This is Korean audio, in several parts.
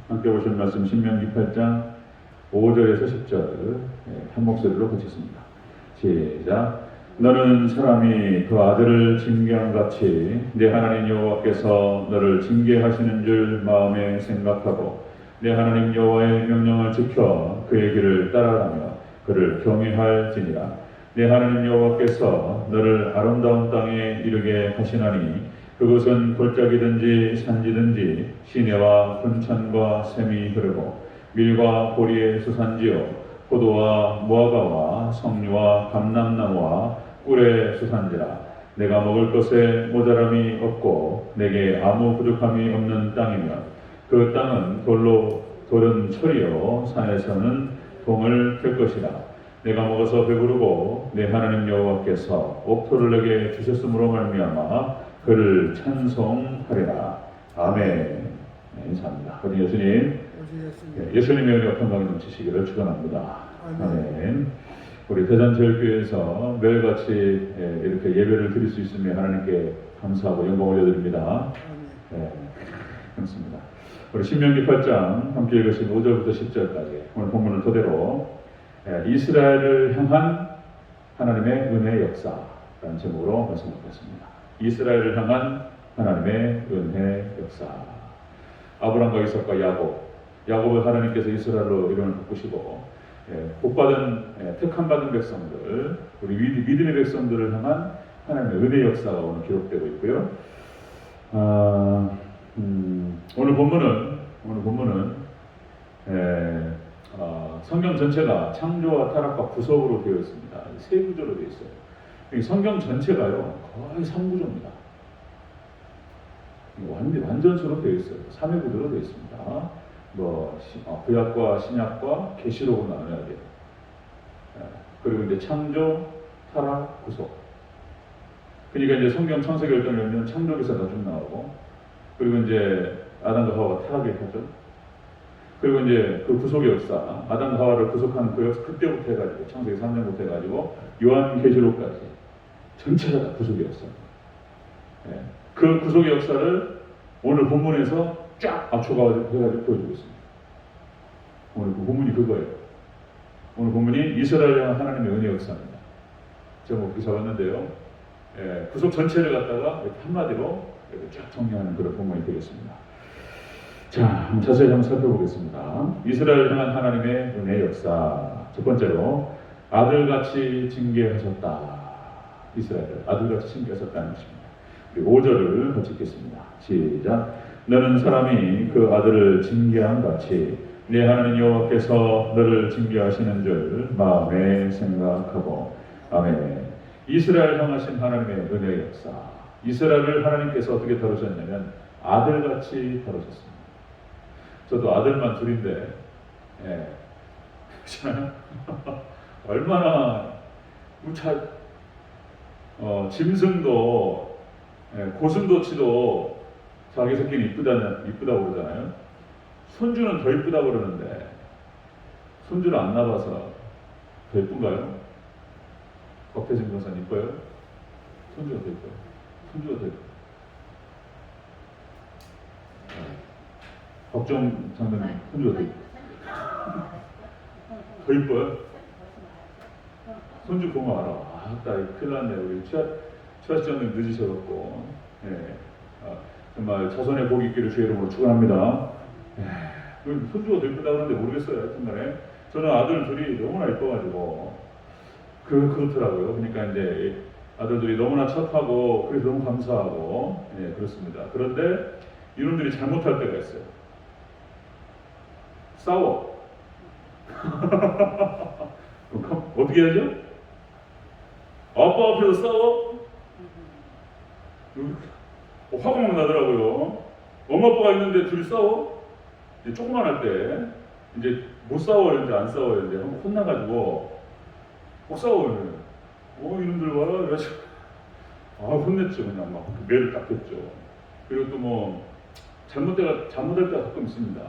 함께 보실 말씀 신명기 8장 5절에서 10절 한 목소리로 보겠습니다. 시작. 너는 사람이 그 아들을 징계함같이 내 하나님 여호와께서 너를 징계하시는 줄 마음에 생각하고 내 하나님 여호와의 명령을 지켜 그의 길을 따라가며 그를 경외할지니라. 내 하나님 여호와께서 너를 아름다운 땅에 이르게 하시나니 그곳은 골짜기든지 산지든지 시내와 분천과 샘이 흐르고 밀과 보리의 수산지요 포도와 무화과와 석류와 감람나무와 꿀의 수산지라. 내가 먹을 것에 모자람이 없고 내게 아무 부족함이 없는 땅이며 그 땅은 돌은 철이요 산에서는 동을 캘 것이라. 내가 먹어서 배부르고 내 하나님 여호와께서 옥토를 내게 주셨으므로 말미암아 그를 찬송하리라. 아멘. 인사합니다. 우리 예수님, 예수님의 은혜가 평강이 넘치시기를 축원합니다. 아멘. 우리 대전제일교회에서 매일같이 이렇게 예배를 드릴 수 있으며 하나님께 감사하고 영광 올려드립니다. 그렇습니다. 우리 신명기 8장 함께 읽으신 5절부터 10절까지 오늘 본문을 토대로 이스라엘을 향한 하나님의 은혜의 역사라는 제목으로 말씀드렸습니다. 이스라엘을 향한 하나님의 은혜 역사. 아브람과 이삭과 야곱을 하나님께서 이스라엘로 이름을 바꾸시고 복받은 택함받은 백성들, 우리 믿음의 백성들을 향한 하나님의 은혜 역사가 오늘 기록되고 있고요. 오늘 본문은 성경 전체가 창조와 타락과 구속으로 되어 있습니다. 세 구조로 되어 있어요. 성경 전체가요 거의 3구조입니다. 완전수로 되어 있어요. 3회 구조로 되어 있습니다. 구약과 신약과 계시록으로 나눠야 돼요. 그리고 이제 창조, 타락, 구속. 그러니까 이제 성경 창세기 열전을 열면 창조기사가 쭉 나오고, 그리고 이제 아담과 하와가 타락을 하죠. 그리고 이제 그 구속의 역사, 아담과 하와를 구속한 그 역사, 그때부터 해가지고 창세기 3장부터 해가지고 요한계시록까지 전체가 다 구속의 역사입니다. 그 구속의 역사를 오늘 본문에서 쫙 압축해가지고 보여주고 있습니다. 오늘 그 본문이 그거예요. 오늘 본문이 이스라엘 향한 하나님의 은혜 역사입니다. 제가 그렇게 적었는데요. 구속 전체를 갖다가 이렇게 한마디로 이렇게 쫙 정리하는 그런 본문이 되겠습니다. 자, 자세히 한번 살펴보겠습니다. 이스라엘 향한 하나님의 은혜 역사. 첫 번째로 아들같이 징계하셨다. 이스라엘을 아들같이 징계하셨다는 것입니다. 5절을 같이 읽겠습니다. 시작. 너는 사람이 그 아들을 징계한 같이 내 하나님 여호와께서 너를 징계하시는 줄 마음에 생각하고. 아멘. 이스라엘 향하신 하나님의 은혜의 역사. 이스라엘을 하나님께서 어떻게 다루셨냐면 아들같이 다루셨습니다. 저도 아들만 둘인데 얼마나 짐승도 고슴도치도 자기 새끼는 이쁘다고 그러잖아요. 손주는 더 이쁘다고 그러는데 손주를 안 낳아서 더 이쁜가요? 곽태진 변호사님 이뻐요? 손주가 더 이뻐요. 손주가 더 이뻐요. 박정 장관님 손주가 더 이뻐요. 더 이뻐요? 손주 보면 알아. 큰일 났네. 우리 최하시장님 늦으셔갖고. 정말 자손의 복이 있기를 주의 이름으로 축원합니다. 손주가 더 이쁘다고 하는데 모르겠어요. 하여튼간에 저는 아들 둘이 너무나 이뻐가지고 그렇더라고요. 그러니까 이제 아들들이 너무나 착하고 그래서 너무 감사하고 그렇습니다. 그런데 이놈들이 잘못할 때가 있어요. 싸워. 어떻게 하죠? 아빠 앞에서 싸워? 화가 막 나더라고요. 엄마 아빠가 있는데 둘이 싸워? 이제 조그만 할 때 이제 못 싸워요. 이제 안 싸워요. 이제 한번 혼나가지고 꼭 싸워요. 이놈들 봐라. 그래가지고 혼냈죠. 그냥 막 매를 딱 했죠. 그리고 또 뭐 잘못할 때가 가끔 있습니다.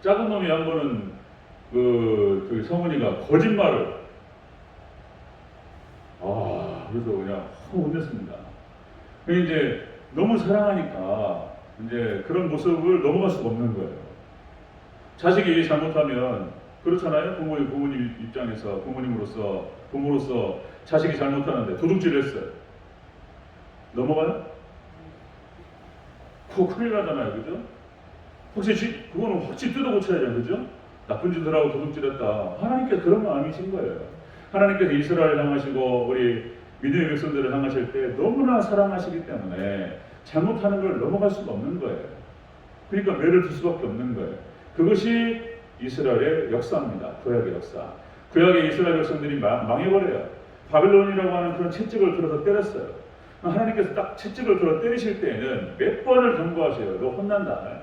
작은 놈이 한 번은 저기 성은이가 거짓말을 그래서 그냥 혼냈습니다. 이제 너무 사랑하니까 이제 그런 모습을 넘어갈 수가 없는 거예요. 자식이 잘못하면 그렇잖아요. 부모님 입장에서 부모로서 자식이 잘못하는데 도둑질을 했어요. 넘어가요? 그거 큰일 나잖아요, 그죠? 혹시 그거는 확실히 뜯어 고쳐야죠, 그죠? 나쁜 짓을 하고 도둑질했다. 하나님께서 그런 거 아니신 거예요. 하나님께서 이스라엘을 향하시고 우리 믿음의 백성들을 향하실 때 너무나 사랑하시기 때문에 잘못하는 걸 넘어갈 수가 없는 거예요. 그러니까 매를 둘 수밖에 없는 거예요. 그것이 이스라엘의 역사입니다. 구약의 역사. 구약의 이스라엘 백성들이 망해버려요. 바빌론이라고 하는 그런 채찍을 들어서 때렸어요. 하나님께서 딱 채찍을 들어 때리실 때에는 몇 번을 경고하셔요. 너 혼난다.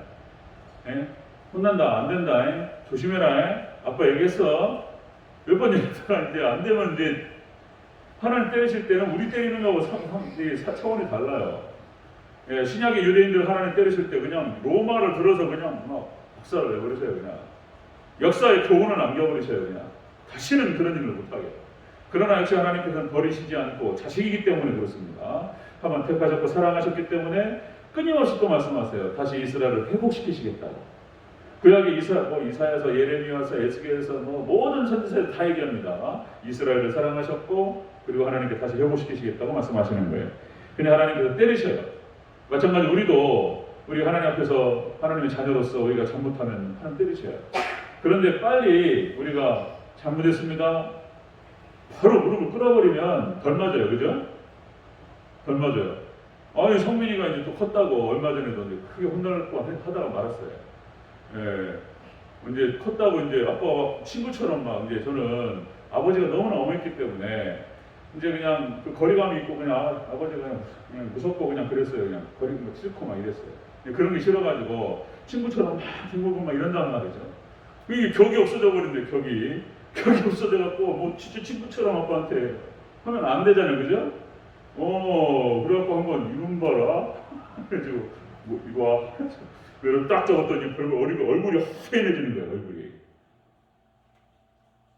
에? 혼난다. 안 된다. 조심해라. 아빠 얘기했어. 몇 번 얘기했더라. 이제 안 되면 이제 하나님 때리실 때는 우리 때리는 거하고 차원이 달라요. 예, 신약의 유대인들 하나님 때리실 때 그냥 로마를 들어서 그냥 막 박살을 내버리세요. 그냥 역사의 교훈을 남겨버리세요. 그냥 다시는 그런 일을 못하게. 그러나 역시 하나님께서는 버리시지 않고 자식이기 때문에 그렇습니다. 한번 택하셨고 사랑하셨기 때문에 끊임없이 또 말씀하세요. 다시 이스라엘을 회복시키시겠다고. 구약의 이사야서, 예레미야서, 에스겔서 모든 선지서에 다 얘기합니다. 이스라엘을 사랑하셨고 그리고 하나님께 다시 회복시키시겠다고 말씀하시는 거예요. 근데 하나님께서 때리셔요. 마찬가지 우리 하나님 앞에서 하나님의 자녀로서 우리가 잘못하면 하나님 때리셔요. 그런데 빨리 우리가 잘못했습니다. 바로 무릎을 꿇어버리면 덜 맞아요. 그죠? 덜 맞아요. 아니 성민이가 이제 또 컸다고 얼마 전에도 이제 크게 혼날 뻔 하다가 말았어요. 예, 이제 컸다고 이제 아빠가 막 친구처럼 막 이제 저는 아버지가 너무나 엄했기 때문에 이제 그냥 그 거리감이 있고 그냥 아버지가 그냥 무섭고 그냥 그랬어요. 그냥 거리감 싫고 막 이랬어요. 그런 게 싫어가지고 친구처럼 막 뒹굴고 막 이런단 말이죠. 이게 격이 없어져 버린대. 격이 없어져갖고 뭐 진짜 친구처럼 아빠한테 하면 안 되잖아요, 그죠? 그래갖고 한번 이름 봐라. 그래가지고 뭐 이거 와. 그래서 딱 적었더니 얼굴이 허해내지는 거예요. 얼굴이.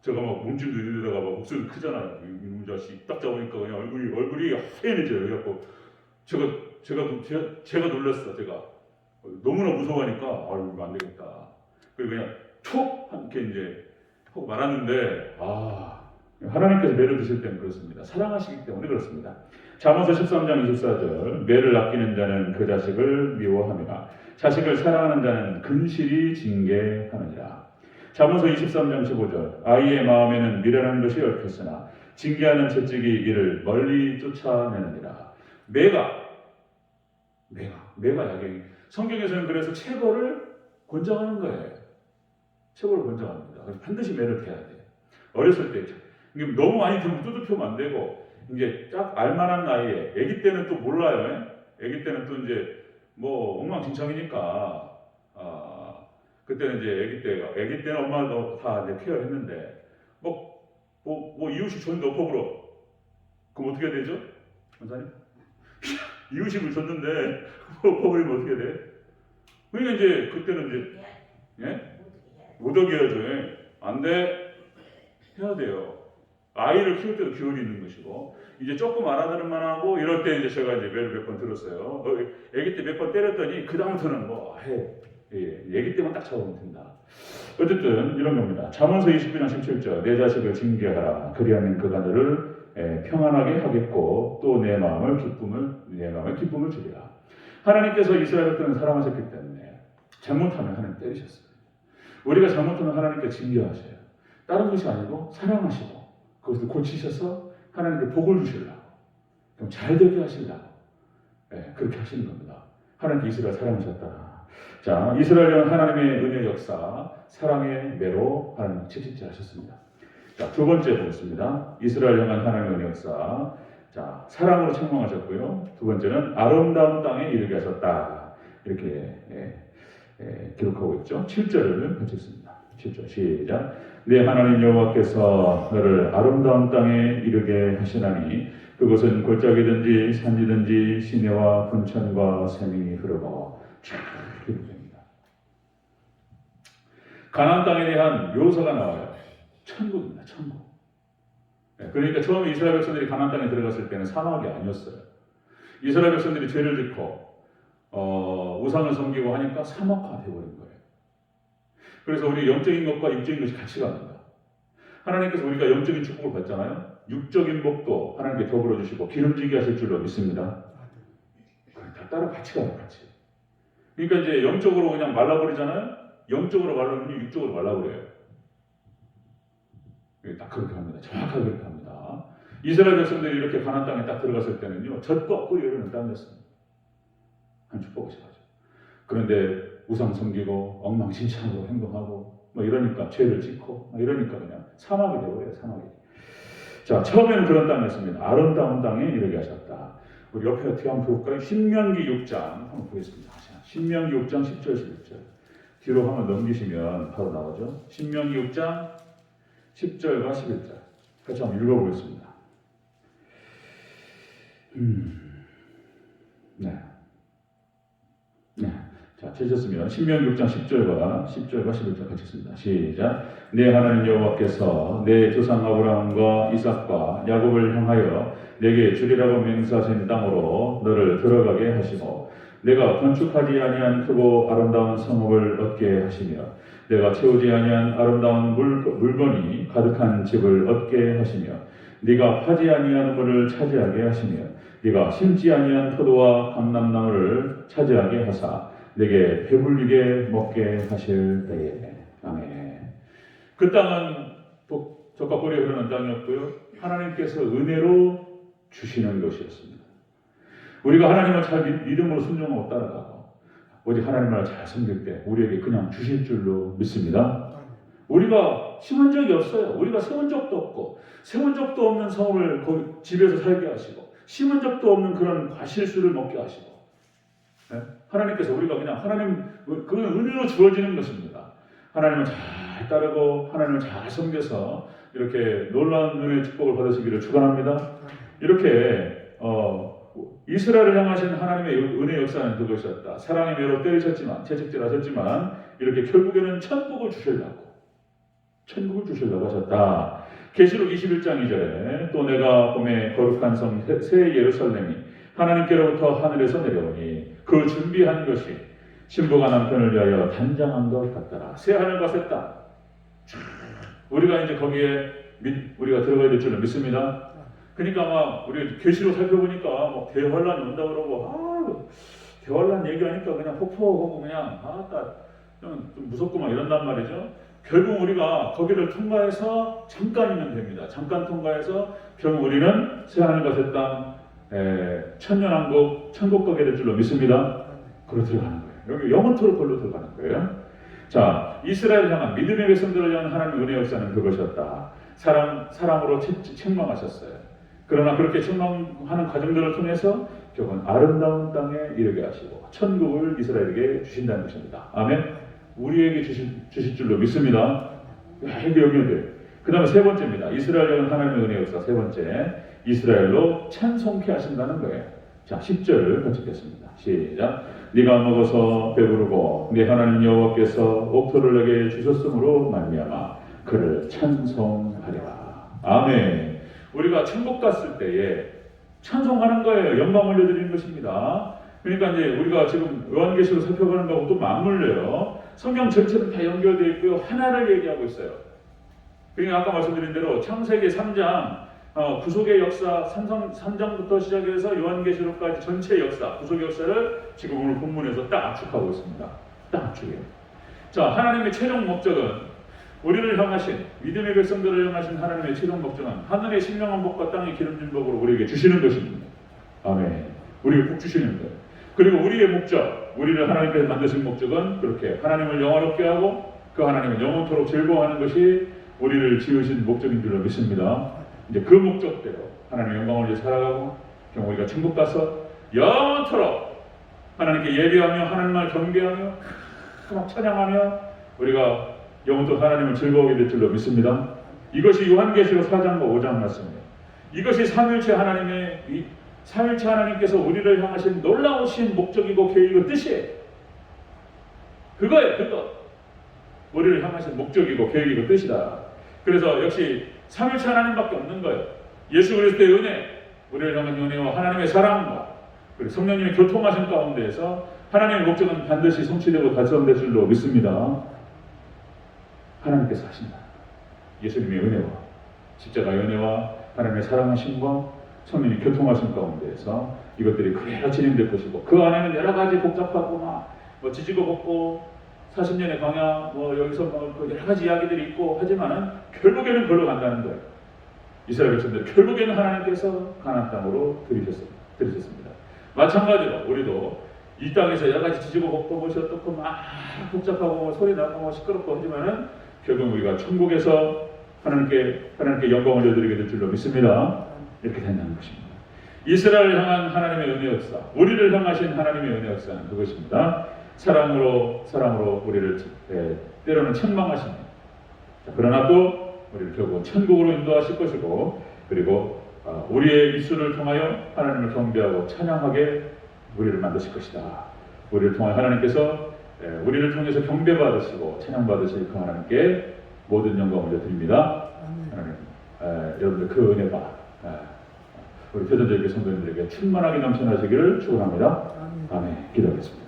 제가 막 몸집도 있는데다가 막 목소리 크잖아요. 이놈 자식 딱 잡으니까 그냥 얼굴이 허해내져요. 그래갖고 제가 놀랐어. 제가 너무나 무서워하니까 이거 안 되겠다. 그리고 그냥 툭 이렇게 이제 하고 말았는데 하나님께서 매를 드실 때는 그렇습니다. 사랑하시기 때문에 그렇습니다. 잠언서 13장 24절 매를 아끼는 자는 그 자식을 미워함이나 자식을 사랑하는 자는 근실이 징계하느니라. 잠언서 23장 15절 아이의 마음에는 미련한 것이 얽혔으나 징계하는 채찍이 이를 멀리 쫓아내느니라. 매가 약이 성경에서는 그래서 체벌을 권장하는 거예요. 체벌을 권장합니다. 반드시 매를 대야 돼요. 어렸을 때 너무 많이 들면 두드리면 안 되고 이제 딱 알만한 나이에 아기 때는 또 몰라요. 아기 때는 또 이제 뭐 엉망진창이니까 그때는 이제 아기 때는 엄마도 다 이제 케어했는데 뭐 이유식 줬는데 엎어불어. 그럼 어떻게 되죠? 원사님? 이유식을 줬는데 엎어버리면 어떻게 돼? 그러니까 이제 그때는 이제 못 어겨야죠. 안 돼. 해야 돼요. 아이를 키울 때도 기운이 있는 것이고 이제 조금 알아들을 만하고 이럴 때 이제 제가 이제 매를 몇 번 들었어요. 아기 때 몇 번 때렸더니 그 다음부터는 뭐 해. 아기 때만 딱 잡으면 된다. 어쨌든 이런 겁니다. 잠언서 29장 17절 내 자식을 징계하라. 그리하면 그가 너를 평안하게 하겠고 또 내 마음의 기쁨을 주리라. 하나님께서 이스라엘을 사랑하셨기 때문에 잘못하면 하나님 때리셨어요. 우리가 잘못하면 하나님께 징계하셔요. 다른 것이 아니고 사랑하시고 그것을 고치셔서 하나님께 복을 주시려고 그럼 잘 되게 하시려고 그렇게 하시는 겁니다. 하나님께 이스라엘 사랑하셨다. 자, 이스라엘은 하나님의 은혜 역사 사랑의 매로 하나님 채찍질 하셨습니다. 자, 두 번째 보겠습니다. 이스라엘 향한 하나님의 은혜 역사. 자, 사랑으로 책망하셨고요. 두 번째는 아름다운 땅에 이르게 하셨다. 이렇게 기록하고 있죠. 7절을 펼쳤습니다. 7절 시작. 내 하나님 여호와께서 너를 아름다운 땅에 이르게 하시나니 그곳은 골짜기든지 산지든지 시내와 분천과 샘이 흐르고 쫙 기록됩니다. 가나안 땅에 대한 묘사가 나와요. 천국입니다. 천국. 그러니까 처음에 이스라엘 백성들이 가나안 땅에 들어갔을 때는 사막이 아니었어요. 이스라엘 백성들이 죄를 짓고 우상을 섬기고 하니까 사막화 되어버린 거예요. 그래서 우리 영적인 것과 육적인 것이 같이 갑니다. 하나님께서 우리가 영적인 축복을 받잖아요. 육적인 복도 하나님께 더불어 주시고 기름지게 하실 줄로 믿습니다. 다 따라 같이 가요, 같이. 그러니까 이제 영적으로 그냥 말라버리잖아요. 영적으로 말라버리면 육적으로 말라버려요. 딱 그렇게 합니다. 정확하게 그렇게 합니다. 이스라엘 백성들이 이렇게 가나안 땅에 딱 들어갔을 때는요, 젖과 꿀이 흐르는 땅이었습니다. 한 축복이죠. 그런데 우상 섬기고 엉망진창으로 행동하고 뭐 이러니까 죄를 짓고 뭐 이러니까 그냥 사막이 되어버려요. 사막이. 자, 처음에는 그런 땅이었습니다. 아름다운 땅에 이르게 하셨다. 우리 옆에 어떻게 한번 볼까요? 신명기 6장 한번 보겠습니다. 신명기 6장 10절 11절 뒤로 한번 넘기시면 바로 나오죠. 신명기 6장 10절과 11절 같이 한번 읽어보겠습니다. 네. 자, 찾으셨으면 신명기 6장 10절과 11절 같이 읽습니다. 시작. 내 하나님 여호와께서 내 조상 아브라함과 이삭과 야곱을 향하여 내게 주리라고 맹세하신 땅으로 너를 들어가게 하시고 내가 건축하지 아니한 크고 아름다운 성읍을 얻게 하시며 내가 채우지 아니한 아름다운 물건이 가득한 집을 얻게 하시며 네가 파지 아니한 물을 차지하게 하시며 네가 심지 아니한 포도와 감람나무를 차지하게 하사 내게 배불리게 먹게 하실 때에. 아멘. 그 땅은 젖과 꿀이 흐르는 땅이었고요. 하나님께서 은혜로 주시는 것이었습니다. 우리가 하나님을 잘 믿음으로 순종하고 따라가고 오직 하나님을 잘 섬길 때 우리에게 그냥 주실 줄로 믿습니다. 우리가 심은 적이 없어요. 우리가 세운 적도 없고 세운 적도 없는 성읍을 거기 집에서 살게 하시고 심은 적도 없는 그런 과실수를 먹게 하시고 네? 하나님께서 우리가 그냥 하나님 그 은혜로 주어지는 것입니다. 하나님을 잘 따르고 하나님을 잘 섬겨서 이렇게 놀라운 은혜의 축복을 받으시기를 축원합니다. 이렇게 이스라엘을 향하신 하나님의 은혜 역사는 그것이었다. 사랑의 매로 때리셨지만 채찍질하셨지만 이렇게 결국에는 천국을 주시려고 하셨다. 계시록 21장 2절에 또 내가 봄에 거룩한 성 새 예루살렘이 하나님께로부터 하늘에서 내려오니 그 준비한 것이 신부가 남편을 위하여 단장한 것 같더라. 새 하늘과 새 땅. 우리가 이제 거기에 우리가 들어가야 될 줄은 믿습니다. 그러니까 아마 우리 계시로 살펴보니까 뭐 대환란이 온다 그러고 대환란 얘기하니까 그냥 폭포하고 그냥 좀 무섭고 막 이런단 말이죠. 결국 우리가 거기를 통과해서 잠깐이면 됩니다. 잠깐 통과해서 결국 우리는 새하늘과 새 땅, 천년왕국, 천국 가게 될 줄로 믿습니다. 그로 들어가는 거예요. 여기 영원토록 걸로 들어가는 거예요. 자, 이스라엘을 향한 믿음의 백성들을 향한 하나님의 은혜 역사는 그것이었다. 사랑으로 책망하셨어요. 그러나 그렇게 책망하는 과정들을 통해서 결국은 아름다운 땅에 이르게 하시고 천국을 이스라엘에게 주신다는 것입니다. 아멘. 우리에게 주실 줄로 믿습니다. 이게 여기인데. 그 다음에 세 번째입니다. 이스라엘은 하나님의 은혜 역사. 세 번째, 이스라엘로 찬송케 하신다는 거예요. 자, 10절을 같이 읽겠습니다. 시작. 네가 먹어서 배부르고 네 하나님 여호와께서 옥토를 내게 주셨으므로 말미암아 그를 찬송하리라. 아멘. 우리가 천국 갔을 때에 찬송하는 거예요. 영광 올려드리는 것입니다. 그러니까 이제 우리가 지금 요한계시록 살펴보는 거하고 또 맞물려요. 성경 전체는 다 연결되어 있고요. 하나를 얘기하고 있어요. 그러니까 아까 말씀드린 대로 창세기 3장 구속의 역사 3장부터 시작해서 요한계시록까지 전체 역사, 구속의 역사를 지금 오늘 본문에서 딱 압축하고 있습니다. 딱 압축해요. 자, 하나님의 최종 목적은 우리를 향하신 믿음의 백성들을 향하신 하나님의 최종 목적은 하늘의 신령한 복과 땅의 기름진 복으로 우리에게 주시는 것입니다. 아멘. 우리에게 복 주시는 거예요. 그리고 우리의 목적, 우리를 하나님께서 만드신 목적은 그렇게 하나님을 영화롭게 하고 그 하나님을 영원토록 즐거워하는 것이 우리를 지으신 목적인 줄로 믿습니다. 이제 그 목적대로 하나님의 영광을 위해 살아가고 그럼 우리가 천국 가서 영원토록 하나님께 예배하며 하나님을 경배하며 찬양하며 우리가 영원토록 하나님을 즐거워하게 될 줄로 믿습니다. 이것이 요한계시록 4장과 5장 말씀이에요. 이것이 삼위일체 하나님께서 우리를 향하신 놀라우신 목적이고 계획이고 뜻이에요. 그거예요. 그거. 우리를 향하신 목적이고 계획이고 뜻이다. 그래서 역시 삼위일체 하나님밖에 없는 거예요. 예수 그리스도의 은혜, 우리를 향한 은혜와 하나님의 사랑과 그리고 성령님의 교통하신 가운데에서 하나님의 목적은 반드시 성취되고 달성될 줄로 믿습니다. 하나님께서 하신다. 예수님의 은혜와 십자가의 은혜와 하나님의 사랑하심과 성령이 교통하신 가운데에서 이것들이 그대로 진행될 것이고, 그 안에는 여러 가지 복잡하고 뭐 지지고 볶고 40년의 광야 여기서 여러 가지 이야기들이 있고 하지만은 결국에는 걸로 간다는 거예요. 이스라엘 백성들 결국에는 하나님께서 가나안 땅으로 들이셨습니다. 마찬가지로 우리도 이 땅에서 여러 가지 지지고 볶고 무엇이 어떻고 막 복잡하고 소리 나고 시끄럽고 하지만은 결국 우리가 천국에서 하나님께 영광을 올려드리게 될 줄로 믿습니다. 이렇게 된다는 것입니다. 이스라엘을 향한 하나님의 은혜 역사, 우리를 향하신 하나님의 은혜 역사는 그것입니다. 사랑으로 우리를 때로는 책망하십니다. 그러나 또 우리를 결국 천국으로 인도하실 것이고, 그리고 우리의 입술을 통하여 하나님을 경배하고 찬양하게 우리를 만드실 것이다. 우리를 통하여 하나님께서 우리를 통해서 경배받으시고 찬양받으실 그 하나님께 모든 영광을 올려드립니다. 하나님, 여러분들 그 은혜가 우리 표전적인 성도님들에게 충만하게 넘쳐나시기를 축원합니다. 아멘. 기도하겠습니다.